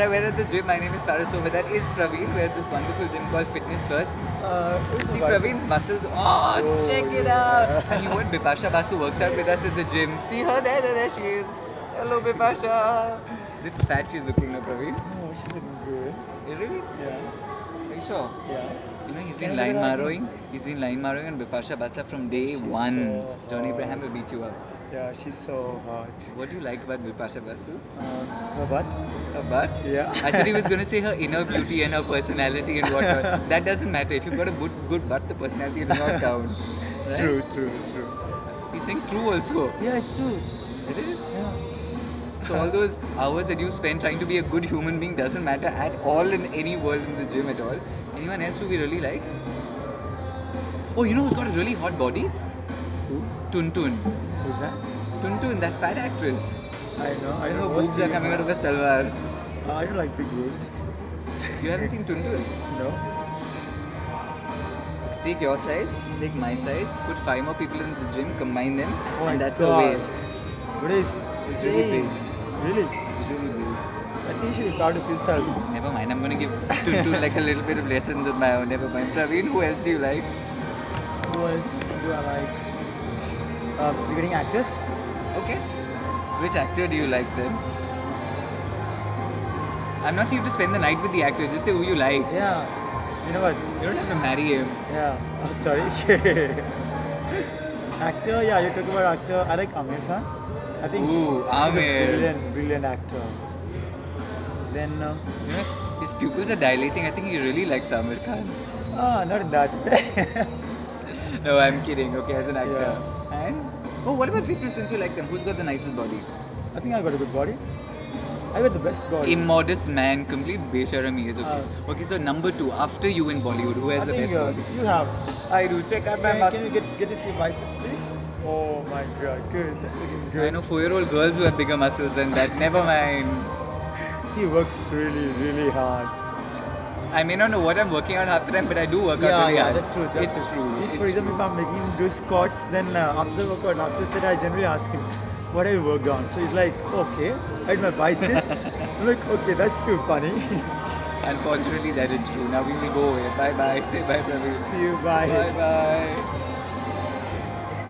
Alright, we're at the gym. My name is Paras. Over that is Praveen. We're at this wonderful gym called Fitness First. See Praveen's muscles. Oh, check it out. And you know what? Bipasha Basu works out with us at the gym. See her there she is. Hello, Bipasha. Look how fat she's looking now, Praveen. Oh, she's looking good. Really? Yeah. Are you sure? Yeah. You know, he's been line marrowing. He's been line marrowing on Bipasha Basu from day one. So Johnny hot. Abraham will beat you up. Yeah, she's so hot. What do you like about Bipasha Basu? Her butt? Her butt? Yeah. I thought he was going to say her inner beauty and her personality and whatnot. That doesn't matter. If you've got a good butt, the personality does not count. Right? True. He's saying true also. Yeah, it's true. It is? Yeah. So all those hours that you spend trying to be a good human being doesn't matter at all in any world in the gym at all. Anyone else who we really like? Oh, you know who's got a really hot body? Who? Tuntun. Who's that? Tuntun, that fat actress. I know. You know her boobs are coming out of her salwar. I don't like big boobs. You haven't seen Tuntun? No. Take your size, take my size, put 5 more people in the gym, combine them, Oh my and that's God. a waist. What is? She's really big. Really? It's really big. I think you should be proud of yourself. Never mind, I'm going to give Tuntun like a little bit of lessons of my own. Never mind. Praveen, who else do you like? Who else do I like? You're getting actors? Okay. Which actor do you like then? I'm not saying you have to spend the night with the actor, just say who you like. Yeah. You know what? You don't have to marry him. Yeah. Oh, sorry. Actor? Yeah, you're talking about actor. I like Amir Khan. I think Ooh, he's Amir. a brilliant actor. Then, You know, his pupils are dilating. I think he really likes Amir Khan. not in that way. No, I'm kidding. Okay, as an actor. Yeah. And what about fitness since you like them? Who's got the nicest body? I think I got a good body. I got the best body. Immodest man, complete besharami is okay. Okay, so number 2, after you in Bollywood, who has I the think best body? you have. I do. Check out my Can muscles. you get to see biceps, please? Oh my god, good. That's looking I good. know 4-year-old girls who have bigger muscles than that. Never mind. He works really hard. I may not know what I'm working on half the time, but I do work out really hard. That's true. It's true. If, It's for example, if I'm making him do squats, then after the workout, after the set, I generally ask him, what have you worked on? So he's like, okay, I did my biceps. I'm like, okay, that's too funny. Unfortunately, that is true. Now we will go away. Bye bye. Say bye, Praveen. See you, bye. Bye bye.